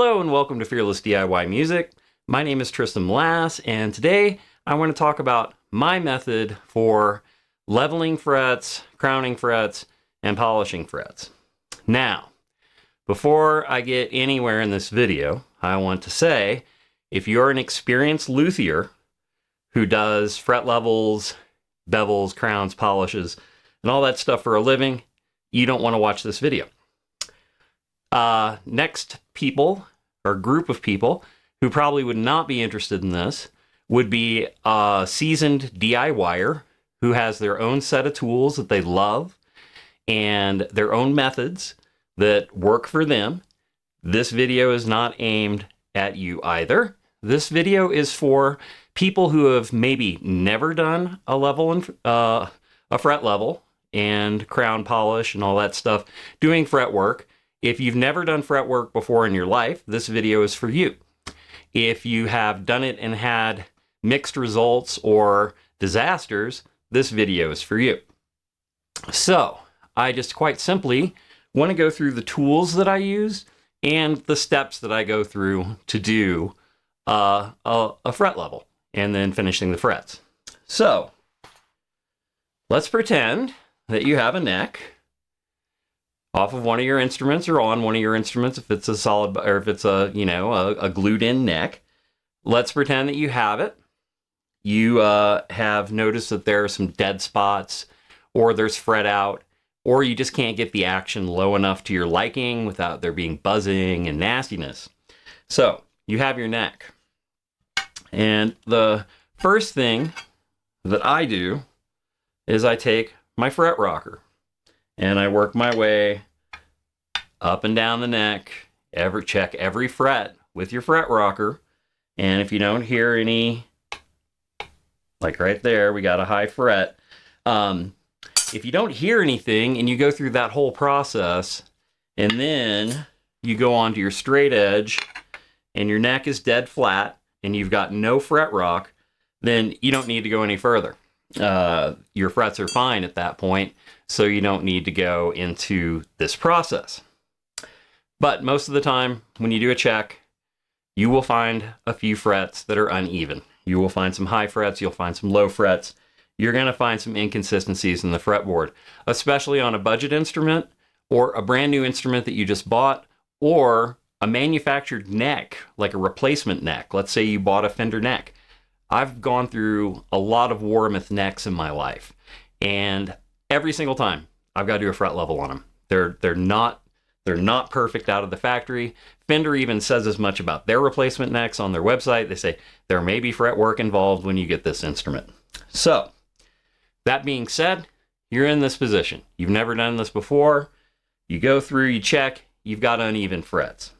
Hello and welcome to Fearless DIY Music. My name is Tristan Lass, and today I want to talk about my method for leveling frets, crowning frets, and polishing frets. Now, before I get anywhere in this video, I want to say, if you're an experienced luthier who does fret levels, bevels, crowns, polishes, and all that stuff for a living, you don't want to watch this video. Next people, or group of people, who probably would not be interested in this would be a seasoned DIYer who has their own set of tools that they love and their own methods that work for them. This video is not aimed at you either. This video is for people who have maybe never done a level and a fret level and crown polish and all that stuff, doing fret work. If you've never done fret work before in your life, this video is for you. If you have done it and had mixed results or disasters, this video is for you. So, I just quite simply want to go through the tools that I use and the steps that I go through to do a fret level and then finishing the frets. So, let's pretend that you have a neck off of one of your instruments or on one of your instruments if it's a solid, or if it's a glued in neck. Let's pretend that you have it. You have noticed that there are some dead spots, or there's fret out, or you just can't get the action low enough to your liking without there being buzzing and nastiness. So you have your neck. And the first thing that I do is I take my fret rocker and I work my way up and down the neck. Check every fret with your fret rocker. And if you don't hear any, like right there, we got a high fret. If you don't hear anything and you go through that whole process and then you go onto your straight edge and your neck is dead flat and you've got no fret rock, then you don't need to go any further. Your frets are fine at that point, so you don't need to go into this process. But most of the time, when you do a check, you will find a few frets that are uneven. You will find some high frets, you'll find some low frets. You're going to find some inconsistencies in the fretboard, especially on a budget instrument or a brand new instrument that you just bought, or a manufactured neck, like a replacement neck. Let's say you bought a Fender neck. I've gone through a lot of Warmoth necks in my life, and every single time I've got to do a fret level on them. They're not perfect out of the factory. Fender even says as much about their replacement necks on their website. They say there may be fret work involved when you get this instrument. So, that being said, you're in this position. You've never done this before. You go through, you check, you've got uneven frets.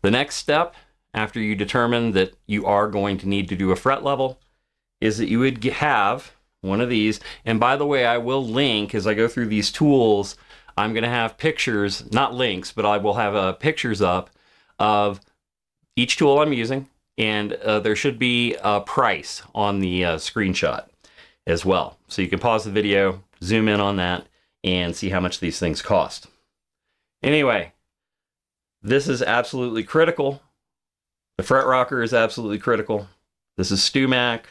The next step, after you determine that you are going to need to do a fret level, is that you would have one of these. And by the way, I will link, as I go through these tools, I'm going to have pictures, not links, but I will have pictures up of each tool I'm using, and there should be a price on the screenshot as well. So you can pause the video, zoom in on that, and see how much these things cost. Anyway, this is absolutely critical. The fret rocker is absolutely critical. This is StewMac.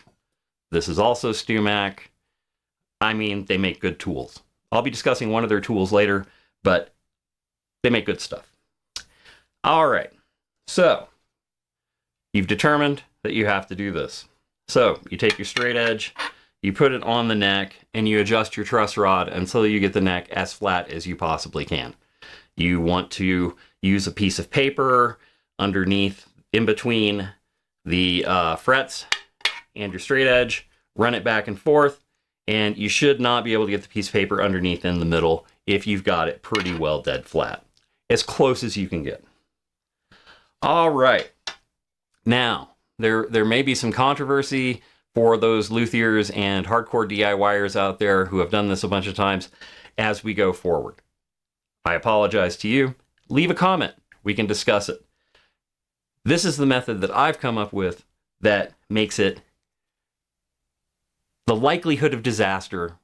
This is also StewMac. I mean, they make good tools. I'll be discussing one of their tools later, but they make good stuff. All right, so you've determined that you have to do this. So you take your straight edge, you put it on the neck, and you adjust your truss rod until you get the neck as flat as you possibly can. You want to use a piece of paper underneath, in between the frets and your straight edge, run it back and forth, and you should not be able to get the piece of paper underneath in the middle if you've got it pretty well dead flat. As close as you can get. All right. Now, there may be some controversy for those luthiers and hardcore DIYers out there who have done this a bunch of times as we go forward. I apologize to you. Leave a comment. We can discuss it. This is the method that I've come up with that makes it, the likelihood of disaster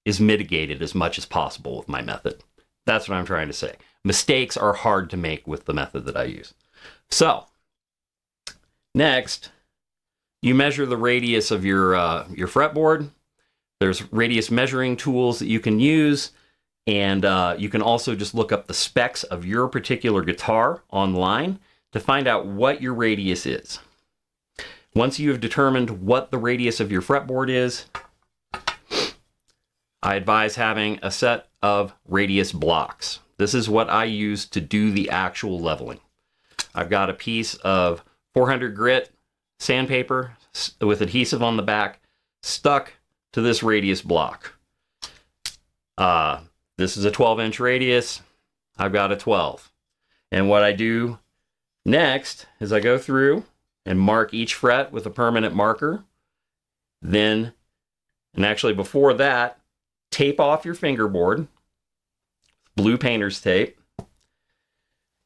is mitigated as much as possible with my method. That's what I'm trying to say. mistakes are hard to make with the method that I use. So, next, you measure the radius of your fretboard. There's radius measuring tools that you can use, and you can also just look up the specs of your particular guitar online to find out what your radius is. Once you have determined what the radius of your fretboard is, I advise having a set of radius blocks. This is what I use to do the actual leveling. I've got a piece of 400 grit sandpaper with adhesive on the back stuck to this radius block. This is a 12-inch radius. I've got a 12. And what I do next is I go through and mark each fret with a permanent marker. Then, and actually before that, tape off your fingerboard, blue painter's tape,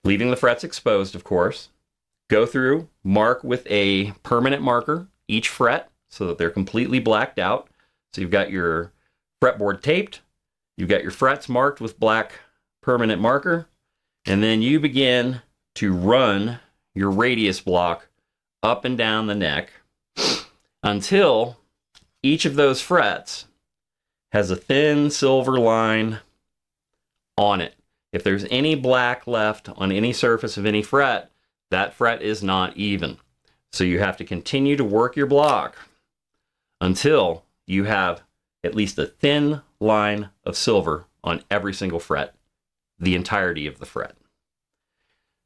leaving the frets exposed, of course. Go through, mark with a permanent marker each fret so that they're completely blacked out. So you've got your fretboard taped, you've got your frets marked with black permanent marker, and then you begin to run your radius block up and down the neck until each of those frets has a thin silver line on it. If there's any black left on any surface of any fret, that fret is not even. So you have to continue to work your block until you have at least a thin line of silver on every single fret, the entirety of the fret.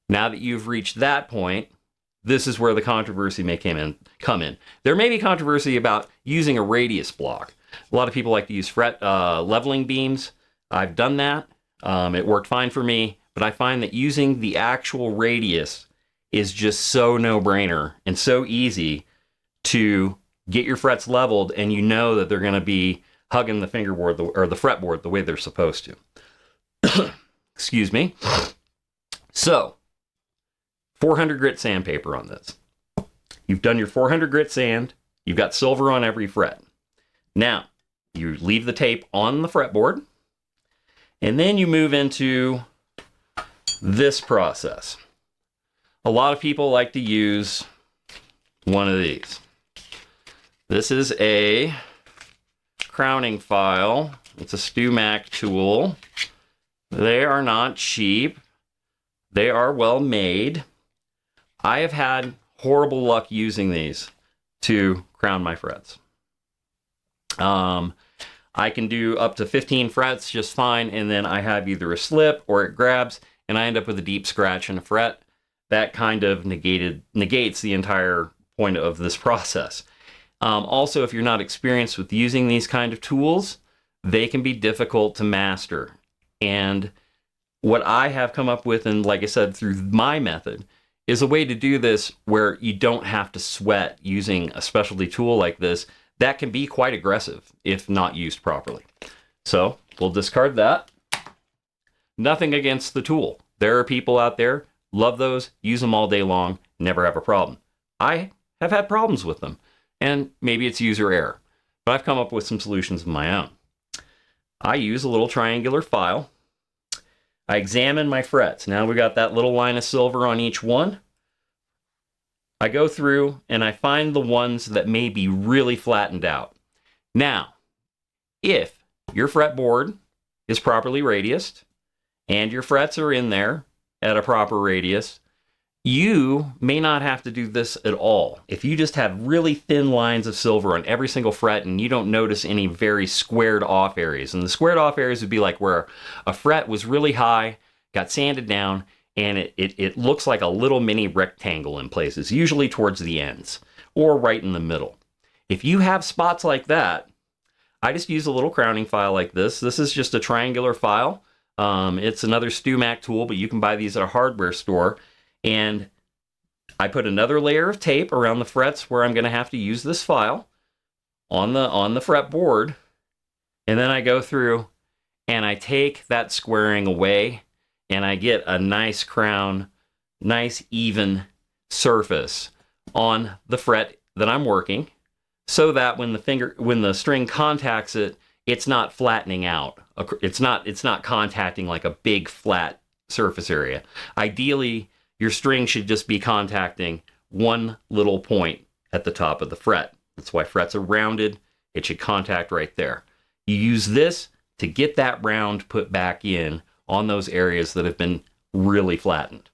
Now that you've reached that point, this is where the controversy may come in. There may be controversy about using a radius block. A lot of people like to use fret leveling beams. I've done that. It worked fine for me, but I find that using the actual radius is just so no-brainer and so easy to get your frets leveled, and you know that they're going to be hugging the fingerboard or the fretboard the way they're supposed to. Excuse me. So, 400 grit sandpaper on this. You've done your 400 grit sand. You've got silver on every fret. Now, you leave the tape on the fretboard, and then you move into this process. A lot of people like to use one of these. This is a crowning file. It's a StewMac tool. They are not cheap. They are well made. I have had horrible luck using these to crown my frets. I can do up to 15 frets just fine, and then I have either a slip or it grabs, and I end up with a deep scratch in a fret. That kind of negates the entire point of this process. Also, if you're not experienced with using these kind of tools, they can be difficult to master. And what I have come up with, and like I said, through my method, is a way to do this where you don't have to sweat using a specialty tool like this. That can be quite aggressive if not used properly. So we'll discard that. Nothing against the tool. There are people out there, love those, use them all day long, never have a problem. I have had problems with them, and maybe it's user error, but I've come up with some solutions of my own. I use a little triangular file. I examine my frets. Now we got that little line of silver on each one. I go through and I find the ones that may be really flattened out. Now, if your fretboard is properly radiused and your frets are in there at a proper radius, you may not have to do this at all. If you just have really thin lines of silver on every single fret and you don't notice any very squared off areas, and the squared off areas would be like where a fret was really high, got sanded down, and it looks like a little mini rectangle in places, usually towards the ends or right in the middle. If you have spots like that, I just use a little crowning file like this. This is just a triangular file. It's another StewMac tool, but you can buy these at a hardware store. And I put another layer of tape around the frets where I'm going to have to use this file on the fretboard. And then I go through and I take that squaring away and I get a nice crown, nice even surface on the fret that I'm working, so that when the string contacts it, it's not flattening out. It's not contacting like a big flat surface area. Ideally, your string should just be contacting one little point at the top of the fret. That's why frets are rounded. It should contact right there. You use this to get that round put back in on those areas that have been really flattened.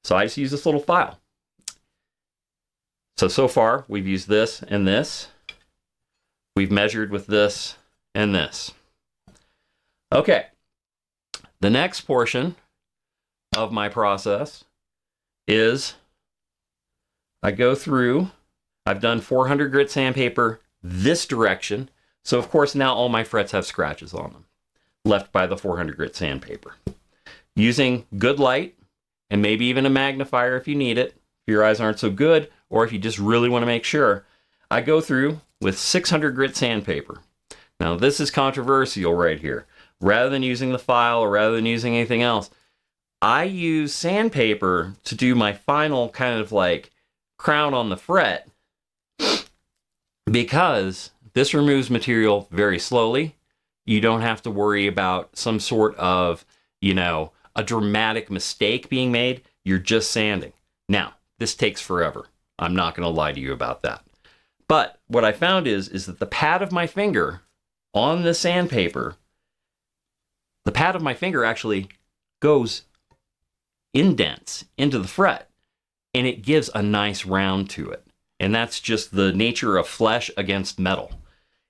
So I just use this little file. So far, we've used this and this. We've measured with this and this. Okay. The next portion of my process is I go through, I've done 400 grit sandpaper this direction. So of course now all my frets have scratches on them, left by the 400 grit sandpaper. Using good light and maybe even a magnifier if you need it, if your eyes aren't so good, or if you just really want to make sure, I go through with 600 grit sandpaper. Now this is controversial right here. Rather than using the file or rather than using anything else, I use sandpaper to do my final kind of like crown on the fret, because this removes material very slowly. You don't have to worry about some sort of, a dramatic mistake being made. You're just sanding. Now, this takes forever. I'm not going to lie to you about that. But what I found is that the pad of my finger on the sandpaper, the pad of my finger actually goes indents into the fret, and it gives a nice round to it. And that's just the nature of flesh against metal.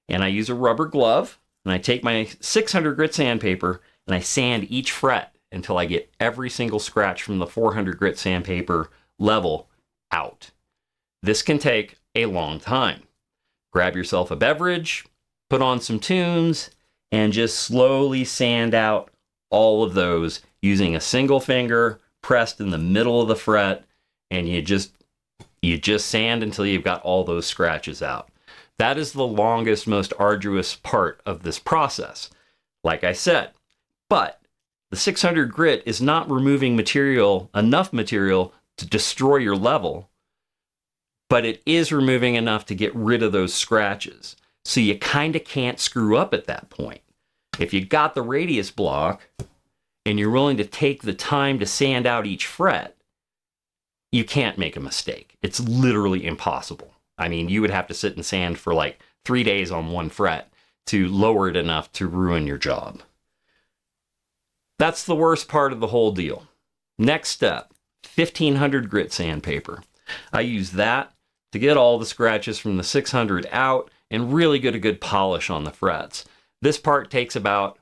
And I use a rubber glove, and I take my 600 grit sandpaper, and I sand each fret until I get every single scratch from the 400 grit sandpaper level out. This can take a long time. Grab yourself a beverage, put on some tunes, and just slowly sand out all of those using a single finger pressed in the middle of the fret, and you just sand until you've got all those scratches out. That is the longest, most arduous part of this process, like I said. But the 600 grit is not removing enough material to destroy your level, but it is removing enough to get rid of those scratches. So you kind of can't screw up at that point. If you got the radius block and you're willing to take the time to sand out each fret, you can't make a mistake. It's literally impossible. I mean, you would have to sit and sand for like 3 days on one fret to lower it enough to ruin your job. That's the worst part of the whole deal. Next step, 1500 grit sandpaper. I use that to get all the scratches from the 600 out and really get a good polish on the frets. This part takes about,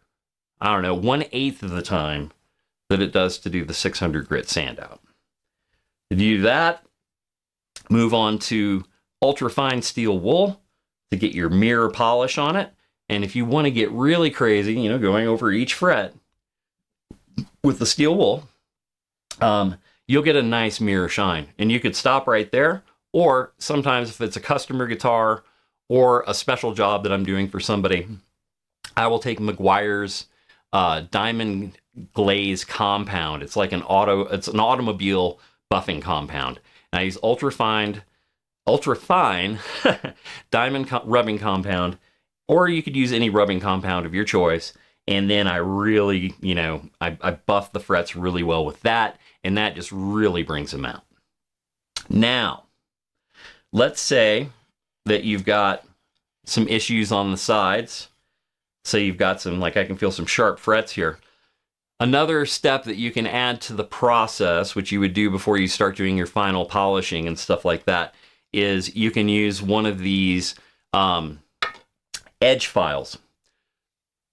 1/8 of the time that it does to do the 600 grit sand out. To do that, move on to ultrafine steel wool to get your mirror polish on it. And if you want to get really crazy, going over each fret with the steel wool, you'll get a nice mirror shine. And you could stop right there, or sometimes if it's a customer guitar or a special job that I'm doing for somebody, I will take Meguiar's diamond glaze compound. It's like an automobile buffing compound. And I use ultrafine diamond rubbing compound, or you could use any rubbing compound of your choice. And then I really, I buff the frets really well with that, and that just really brings them out. Now, let's say that you've got some issues on the sides. Say you've got some, I can feel some sharp frets here. Another step that you can add to the process, which you would do before you start doing your final polishing and stuff like that, is you can use one of these edge files.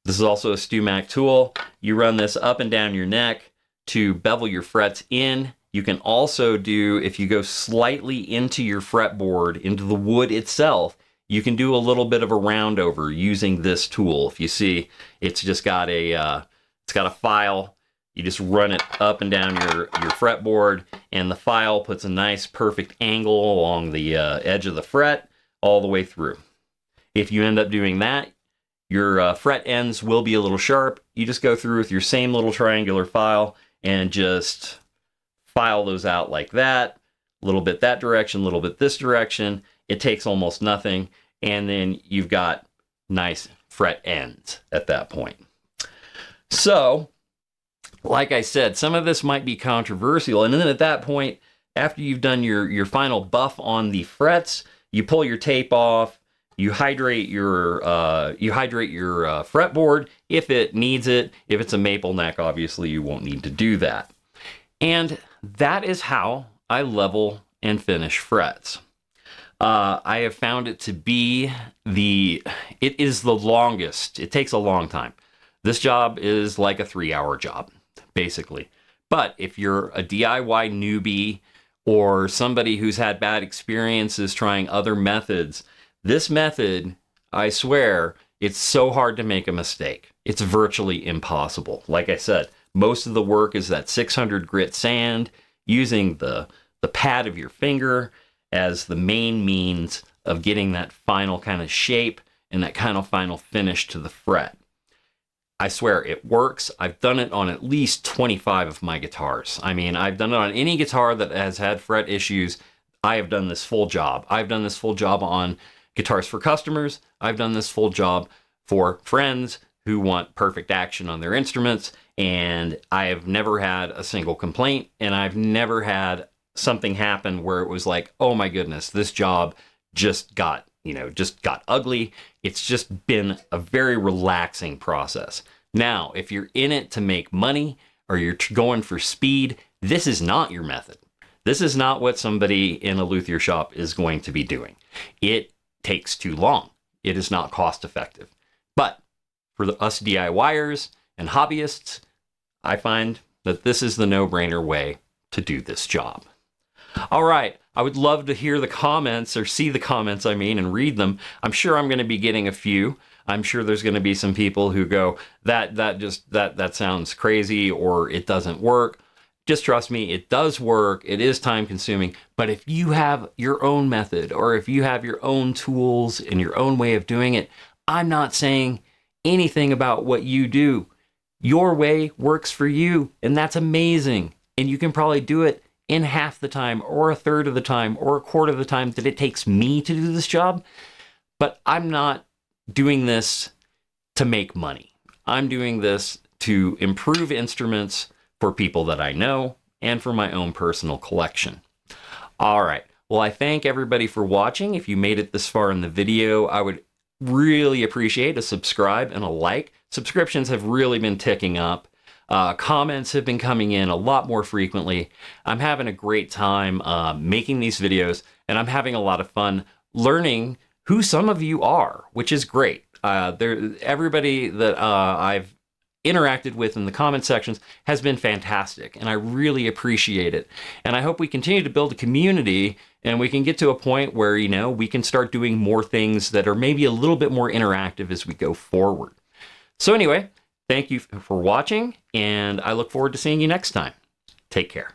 This is also a StewMac tool. You run this up and down your neck to bevel your frets in. You can also do, if you go slightly into your fretboard, into the wood itself, you can do a little bit of a round over using this tool. If you see, it's just got a file. You just run it up and down your fretboard, and the file puts a nice perfect angle along the edge of the fret all the way through. If you end up doing that, your fret ends will be a little sharp. You just go through with your same little triangular file and just file those out like that. A little bit that direction, a little bit this direction. It takes almost nothing. And then you've got nice fret ends at that point. So like I said, some of this might be controversial. And then at that point, after you've done your final buff on the frets, you pull your tape off, you hydrate your fretboard if it needs it. If it's a maple neck, obviously you won't need to do that. And that is how I level and finish frets. I have found it to be it is the longest. It takes a long time. This job is like a 3-hour job, basically. But if you're a DIY newbie or somebody who's had bad experiences trying other methods, this method, I swear, it's so hard to make a mistake. It's virtually impossible. Like I said, most of the work is that 600 grit sand, using the pad of your finger as the main means of getting that final kind of shape and that kind of final finish to the fret. I swear it works. I've done it on at least 25 of my guitars. I mean, I've done it on any guitar that has had fret issues. I have done this full job. I've done this full job on guitars for customers. I've done this full job for friends who want perfect action on their instruments. And I have never had a single complaint. And I've never had something happen where it was like, oh my goodness, this job just got ugly. It's just been a very relaxing process. Now, if you're in it to make money or you're going for speed, this is not your method. This is not what somebody in a luthier shop is going to be doing. It takes too long. It is not cost effective. But for us DIYers and hobbyists, I find that this is the no-brainer way to do this job. All right, I would love to hear the comments, or see the comments, and read them. I'm sure I'm going to be getting a few. I'm sure there's going to be some people who go, that sounds crazy, or it doesn't work. Just trust me, it does work. It is time consuming. But if you have your own method, or if you have your own tools and your own way of doing it, I'm not saying anything about what you do. Your way works for you, and that's amazing. And you can probably do it in half the time, or a third of the time, or a quarter of the time that it takes me to do this job. But I'm not doing this to make money. I'm doing this to improve instruments for people that I know and for my own personal collection. All right. Well, I thank everybody for watching. If you made it this far in the video, I would really appreciate a subscribe and a like. Subscriptions have really been ticking up. Comments have been coming in a lot more frequently. I'm having a great time making these videos, and I'm having a lot of fun learning who some of you are, which is great. Everybody that I've interacted with in the comment sections has been fantastic, and I really appreciate it. And I hope we continue to build a community, and we can get to a point where, we can start doing more things that are maybe a little bit more interactive as we go forward. So anyway, thank you for watching, and I look forward to seeing you next time. Take care.